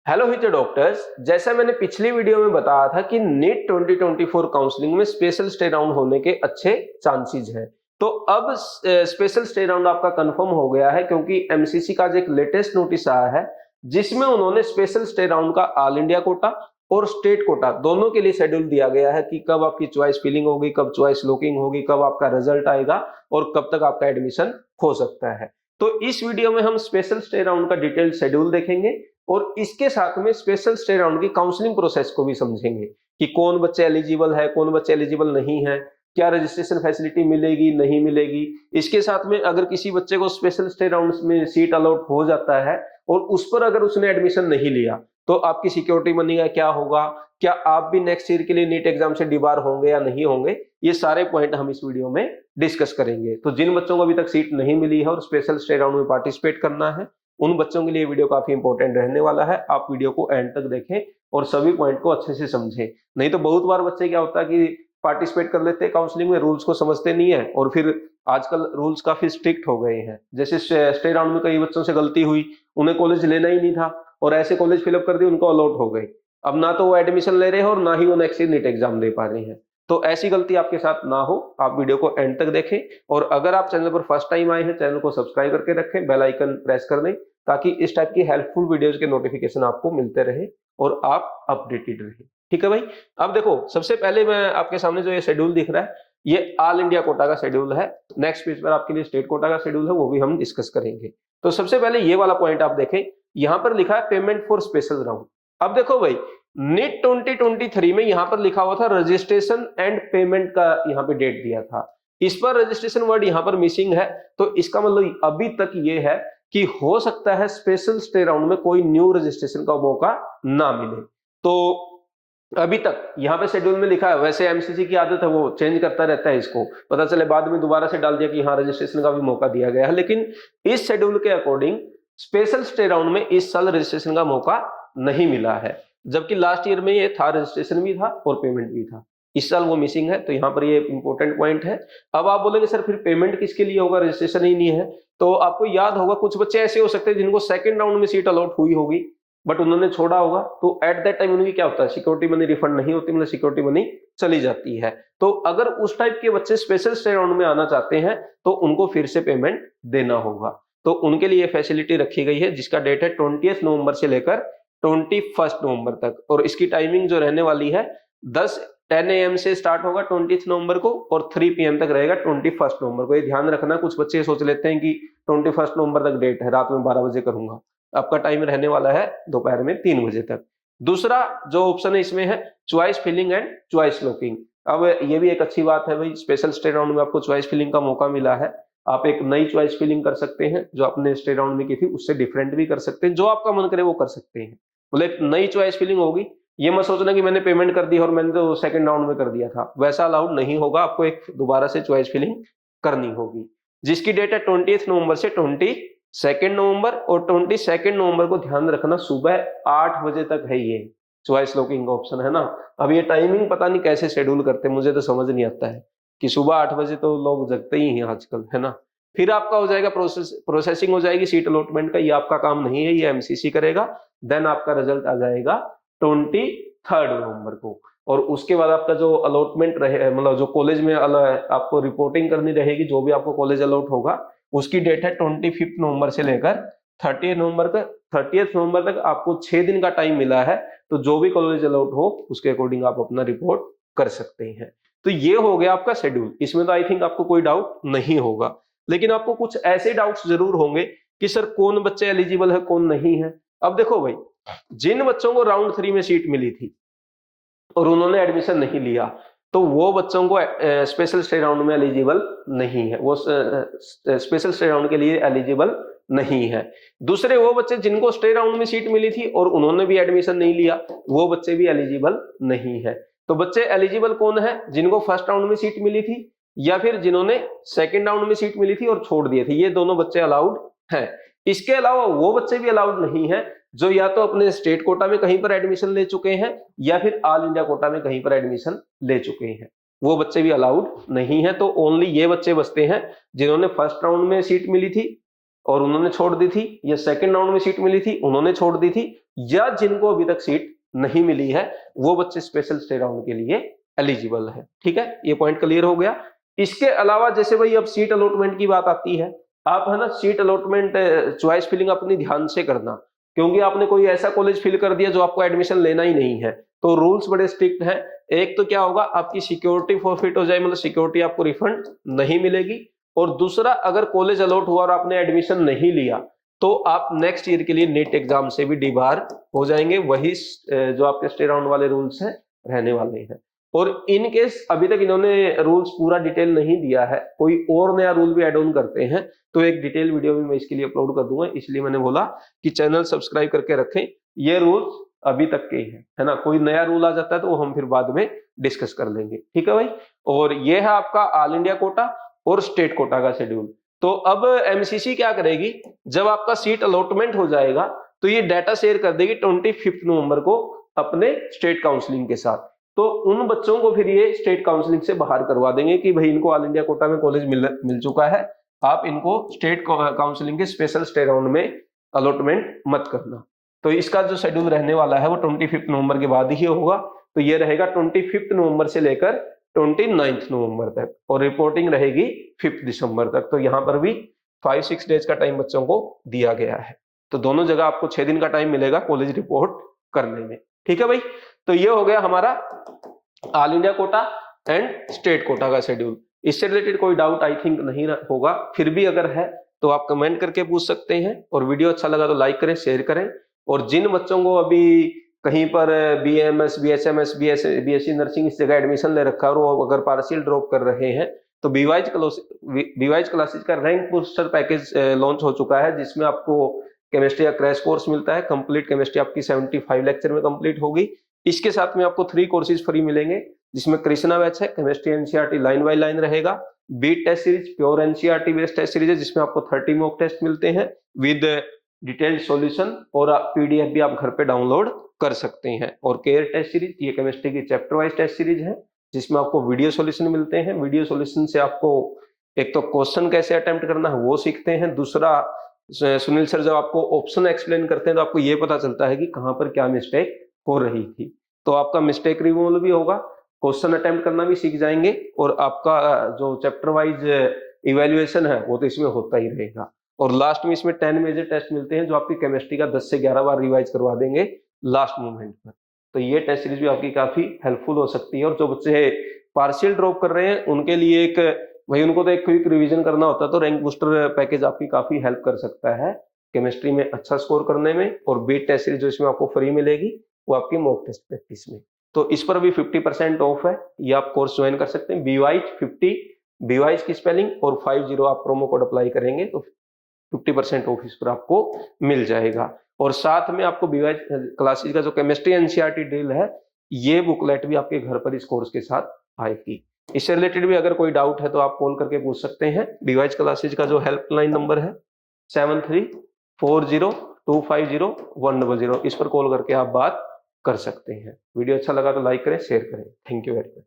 Hello हित doctors, जैसा मैंने पिछली वीडियो में बताया था कि नीट 2024 काउंसलिंग में स्पेशल स्टे राउंड होने के अच्छे चांसेस हैं। तो अब स्पेशल स्टे राउंड आपका कंफर्म हो गया है क्योंकि एमसीसी का जो एक लेटेस्ट नोटिस आया है जिसमें उन्होंने स्पेशल स्टे राउंड का ऑल इंडिया कोटा और स्टेट कोटा दोनों के लिए शेड्यूल दिया गया है कि कब आपकी चॉइस फिलिंग होगी, कब चॉइस लॉकिंग होगी, कब आपका रिजल्ट आएगा और कब तक आपका एडमिशन हो सकता है। तो इस वीडियो में हम स्पेशल स्टे राउंड का डिटेल्ड शेड्यूल देखेंगे और इसके साथ में स्पेशल स्टे राउंड की काउंसलिंग प्रोसेस को भी समझेंगे कि कौन बच्चे एलिजिबल है, कौन बच्चे एलिजिबल नहीं है, क्या रजिस्ट्रेशन फैसिलिटी मिलेगी नहीं मिलेगी। इसके साथ में अगर किसी बच्चे को स्पेशल स्टे राउंड में सीट अलॉट हो जाता है और उस पर अगर उसने एडमिशन नहीं लिया तो आपकी सिक्योरिटी मनी का क्या होगा, क्या आप भी नेक्स्ट ईयर के लिए नीट एग्जाम से डिबार होंगे या नहीं होंगे, ये सारे पॉइंट हम इस वीडियो में डिस्कस करेंगे। तो जिन बच्चों को अभी तक सीट नहीं मिली है और स्पेशल स्टे राउंड में पार्टिसिपेट करना है उन बच्चों के लिए वीडियो काफी इंपॉर्टेंट रहने वाला है। आप वीडियो को एंड तक देखें और सभी पॉइंट को अच्छे से समझें। नहीं तो बहुत बार बच्चे क्या होता है कि पार्टिसिपेट कर लेते हैं काउंसलिंग में, रूल्स को समझते नहीं है और फिर आजकल रूल्स काफी स्ट्रिक्ट हो गए हैं। जैसे स्टे राउंड में कई बच्चों से गलती हुई, उन्हें कॉलेज लेना ही नहीं था और ऐसे कॉलेज फिलअप कर दिए, उनको अलॉट हो गए। अब ना तो वो एडमिशन ले रहे हैं और ना ही वो नेक्स्ट ईयर नीट एग्जाम दे पा रहे हैं। तो ऐसी गलती आपके साथ ना हो, आप वीडियो को एंड तक देखें और अगर आप चैनल पर फर्स्ट टाइम आए हैं चैनल को सब्सक्राइब करके रखें, बेल आइकन प्रेस कर दें ताकि इस टाइप की हेल्पफुल वीडियोस के नोटिफिकेशन आपको मिलते रहे और आप अपडेटेड रहे। ठीक है भाई। अब देखो, सबसे पहले मैं आपके सामने जो ये शेड्यूल दिख रहा है ये ऑल इंडिया कोटा का शेड्यूल है। नेक्स्ट पेज पर आपके लिए स्टेट कोटा का शेड्यूल है, वो भी हम डिस्कस करेंगे। तो सबसे पहले ये वाला पॉइंट आप देखें, यहां पर लिखा है पेमेंट फॉर स्पेशल राउंड। अब देखो भाई, नीट 2023 में यहां पर लिखा हुआ था रजिस्ट्रेशन एंड पेमेंट का, यहां पे डेट दिया था। इस पर रजिस्ट्रेशन वर्ड यहां पर मिसिंग है, तो इसका मतलब अभी तक ये है कि हो सकता है स्पेशल स्टे राउंड में कोई न्यू रजिस्ट्रेशन का मौका ना मिले। तो अभी तक यहाँ पे शेड्यूल में लिखा है, वैसे एमसीसी की आदत है वो चेंज करता रहता है, इसको पता चले बाद में दोबारा से डाल दिया कि हाँ रजिस्ट्रेशन का भी मौका दिया गया है, लेकिन इस शेड्यूल के अकॉर्डिंग स्पेशल स्टे राउंड में इस साल रजिस्ट्रेशन का मौका नहीं मिला है। जबकि लास्ट ईयर में ये था, रजिस्ट्रेशन भी था और पेमेंट भी था। इस साल वो मिसिंग है, तो यहाँ पर ये इंपॉर्टेंट पॉइंट है। अब आप बोलेंगे सर फिर पेमेंट किसके लिए होगा, रजिस्ट्रेशन ही नहीं है। तो आपको याद होगा कुछ बच्चे ऐसे हो सकते हैं जिनको सेकंड राउंड में सीट अलॉट हुई होगी बट उन्होंने छोड़ा होगा, तो एट दैट टाइम उनकी क्या होता है, सिक्योरिटी मनी रिफंड नहीं होती, मतलब सिक्योरिटी मनी चली जाती है। तो अगर उस टाइप के बच्चे स्पेशल स्टे राउंड में आना चाहते हैं तो उनको फिर से पेमेंट देना होगा। तो उनके लिए फैसिलिटी रखी गई है जिसका डेट है 20 नवंबर से लेकर 21 नवंबर तक। और इसकी टाइमिंग जो रहने वाली है 10 AM से स्टार्ट होगा 20 नवंबर को और 3 PM तक रहेगा 21 नवंबर को। ये ध्यान रखना, कुछ बच्चे सोच लेते हैं कि 21 नवंबर तक डेट है, रात में 12 बजे करूंगा। आपका टाइम रहने वाला है दोपहर में 3 बजे तक। दूसरा जो ऑप्शन है इसमें है choice filling and choice locking. अब ये भी एक अच्छी बात है भाई, स्पेशल स्टे राउंड में आपको चॉइस फिलिंग का मौका मिला है। आप एक नई चॉइस फिलिंग कर सकते हैं, जो आपने स्टे राउंड में की थी उससे डिफरेंट भी कर सकते हैं, जो आपका मन करे वो कर सकते हैं। मतलब एक नई चॉइस फिलिंग होगी। ये मत सोचना कि मैंने पेमेंट कर दी और मैंने तो सेकंड राउंड में कर दिया था, वैसा अलाउड नहीं होगा। आपको एक दोबारा से चॉइस फिलिंग करनी होगी जिसकी डेट है 20 नवंबर से 22 नवंबर। और 22 नवंबर को ध्यान रखना सुबह 8 बजे तक है ये चॉइस लॉकिंग का ऑप्शन, है ना। अब ये टाइमिंग पता नहीं कैसे शेड्यूल करते हैं, मुझे तो समझ नहीं आता है कि सुबह 8 बजे तो लोग जगते ही हैं आजकल, है ना। फिर आपका हो जाएगा प्रोसेसिंग हो जाएगी सीट अलॉटमेंट का, ये आपका काम नहीं है, ये एमसीसी करेगा। देन आपका रिजल्ट आ जाएगा 23 नवंबर को। और उसके बाद आपका जो अलॉटमेंट रहे, मतलब जो कॉलेज में आपको रिपोर्टिंग करनी रहेगी, जो भी आपको कॉलेज अलॉट होगा उसकी डेट है 25 नवंबर से लेकर 30 नवंबर तक आपको 6 दिन का टाइम मिला है। तो जो भी कॉलेज अलॉट हो उसके अकॉर्डिंग आप अपना रिपोर्ट कर सकते हैं। तो ये हो गया आपका शेड्यूल। इसमें तो आई थिंक आपको कोई डाउट नहीं होगा, लेकिन आपको कुछ ऐसे डाउट्स जरूर होंगे कि सर कौन बच्चे एलिजिबल है कौन नहीं है। अब देखो भाई, जिन बच्चों को राउंड 3 में सीट मिली थी और उन्होंने एडमिशन नहीं लिया तो वो बच्चों को स्पेशल स्टे राउंड में एलिजिबल नहीं है, वो स्पेशल स्टे राउंड के लिए एलिजिबल नहीं है। दूसरे वो बच्चे जिनको स्टे राउंड में सीट मिली थी और उन्होंने भी एडमिशन नहीं लिया, वो बच्चे भी एलिजिबल नहीं है। तो बच्चे एलिजिबल कौन है, जिनको फर्स्ट राउंड में सीट मिली थी या फिर जिन्होंने सेकेंड राउंड में सीट मिली थी और छोड़ दिए थे, ये दोनों बच्चे अलाउड हैं। इसके अलावा वो बच्चे भी अलाउड नहीं है जो या तो अपने स्टेट कोटा में कहीं पर एडमिशन ले चुके हैं या फिर ऑल इंडिया कोटा में कहीं पर एडमिशन ले चुके हैं, वो बच्चे भी अलाउड नहीं है। तो ओनली ये बच्चे बचते हैं जिन्होंने फर्स्ट राउंड में सीट मिली थी और उन्होंने छोड़ दी थी, या सेकंड राउंड में सीट मिली थी उन्होंने छोड़ दी थी, या जिनको अभी तक सीट नहीं मिली है वो बच्चे स्पेशल स्टे राउंड के लिए एलिजिबल है। ठीक है, ये पॉइंट क्लियर हो गया। इसके अलावा जैसे भाई अब सीट अलॉटमेंट की बात आती है, आप है ना सीट अलॉटमेंट चॉइस फिलिंग अपनी ध्यान से करना, क्योंकि आपने कोई ऐसा कॉलेज फिल कर दिया जो आपको एडमिशन लेना ही नहीं है, तो रूल्स बड़े स्ट्रिक्ट हैं। एक तो क्या होगा, आपकी सिक्योरिटी फॉरफिट हो जाए, मतलब सिक्योरिटी आपको रिफंड नहीं मिलेगी, और दूसरा अगर कॉलेज अलॉट हुआ और आपने एडमिशन नहीं लिया तो आप नेक्स्ट ईयर के लिए नीट एग्जाम से भी डिबार हो जाएंगे। वही जो आपके स्टे राउंड वाले रूल्स हैं रहने वाले हैं। और इन केस अभी तक इन्होंने रूल्स पूरा डिटेल नहीं दिया है, कोई और नया रूल भी एड ऑन करते हैं तो एक डिटेल वीडियो भी मैं इसके लिए अपलोड कर दूंगा, इसलिए मैंने बोला कि चैनल सब्सक्राइब करके रखें। ये रूल्स अभी तक के ही है ना, कोई नया रूल आ जाता है तो वो हम फिर बाद में डिस्कस कर लेंगे। ठीक है भाई, और ये है आपका ऑल इंडिया कोटा और स्टेट कोटा का शेड्यूल। तो अब एमसीसी क्या करेगी, जब आपका सीट अलॉटमेंट हो जाएगा तो ये डाटा शेयर कर देगी 25 नवंबर को अपने स्टेट काउंसलिंग के साथ। तो उन बच्चों को फिर ये स्टेट काउंसलिंग से बाहर करवा देंगे कि भाई इनको ऑल इंडिया कोटा में कॉलेज मिल चुका है, आप इनको स्टेट काउंसलिंग के स्पेशल स्टे राउंड में अलॉटमेंट मत करना। तो इसका जो शेड्यूल रहने वाला है वो 25 नवंबर के बाद ही होगा। तो ये रहेगा 25 नवंबर से लेकर 29 नवंबर तक, और रिपोर्टिंग रहेगी 5 दिसंबर तक। तो यहाँ पर भी 5-6 डेज का टाइम बच्चों को दिया गया है। तो दोनों जगह आपको 6 दिन का टाइम मिलेगा कॉलेज रिपोर्ट करने में। ठीक है भाई, तो ये हो गया हमारा all India quota and state quota का शेड्यूल। इससे रिलेटेड कोई डाउट आई थिंक नहीं होगा, फिर भी अगर है तो आप कमेंट करके पूछ सकते हैं। और वीडियो अच्छा लगा तो लाइक करें, शेयर करें। और जिन बच्चों को अभी कहीं पर बीएमएस, बीएसएमएस, बीएससी नर्सिंग इस जगह एडमिशन ले रखा है और वो अगर पार्शियल ड्रॉप कर रहे हैं तो बीवाइज क्लासेज का रैंक बूस्टर पैकेज लॉन्च हो चुका है, जिसमें आपको केमिस्ट्री का क्रैश कोर्स मिलता है। कंप्लीट केमिस्ट्री आपकी 75 लेक्चर में कंप्लीट होगी। इसके साथ में आपको 3 कोर्सेज फ्री मिलेंगे, जिसमें कृष्णा बैच है, chemistry NCERT line by line रहेगा। Beat test series pure NCERT based test series है, जिसमें आपको 30 मॉक टेस्ट मिलते हैं विद डिटेल्ड सॉल्यूशन, और पीडीएफ भी आप घर पे डाउनलोड कर सकते हैं। और केयर टेस्ट सीरीज, ये केमिस्ट्री की चैप्टर वाइज टेस्ट सीरीज है, जिसमें आपको वीडियो सॉल्यूशन मिलते हैं। वीडियो सॉल्यूशन से आपको एक तो क्वेश्चन कैसे अटेम्प्ट करना है वो सीखते हैं, दूसरा सुनील सर जब आपको ऑप्शन एक्सप्लेन करते हैं तो आपको ये पता चलता है कि कहां पर क्या मिस्टेक हो रही थी। तो आपका मिस्टेक रिमूवल भी होगा, क्वेश्चन अटेम्प्ट करना भी सीख जाएंगे, और आपका जो चैप्टर वाइज इवेल्युएशन है वो तो इसमें होता ही रहेगा। और लास्ट में इसमें 10 मेजर टेस्ट मिलते हैं, जो आपकी केमिस्ट्री का 10 से 11 बार रिवाइज करवा देंगे लास्ट मोमेंट पर। तो ये टेस्ट सीरीज भी आपकी काफी हेल्पफुल हो सकती है। और जो बच्चे पार्शियल ड्रॉप कर रहे हैं उनके लिए एक भाई उनको तो एक क्विक रिवीजन करना होता है, तो रैंक बूस्टर पैकेज आपकी काफी हेल्प कर सकता है केमिस्ट्री में अच्छा स्कोर करने में। और बीट टेस्ट सीरीज जो इसमें आपको फ्री मिलेगी वो आपकी मॉक टेस्ट प्रैक्टिस में। तो इस पर भी 50% ऑफ है, ये आप कोर्स ज्वाइन कर सकते हैं। BYZ50 BYZ की स्पेलिंग और 50 आप प्रोमो कोड अप्लाई करेंगे तो 50% ऑफ इस पर आपको मिल जाएगा। और साथ में आपको BYZ क्लासेज का जो केमिस्ट्री एनसीईआरटी ड्रिल है, ये बुकलेट भी आपके घर पर इस कोर्स के साथ आएगी। इससे रिलेटेड भी अगर कोई डाउट है तो आप कॉल करके पूछ सकते हैं। BYZ क्लासेज का जो हेल्पलाइन नंबर है 7340250100, इस पर कॉल करके आप बात कर सकते हैं। वीडियो अच्छा लगा तो लाइक करें, शेयर करें। Thank you very much.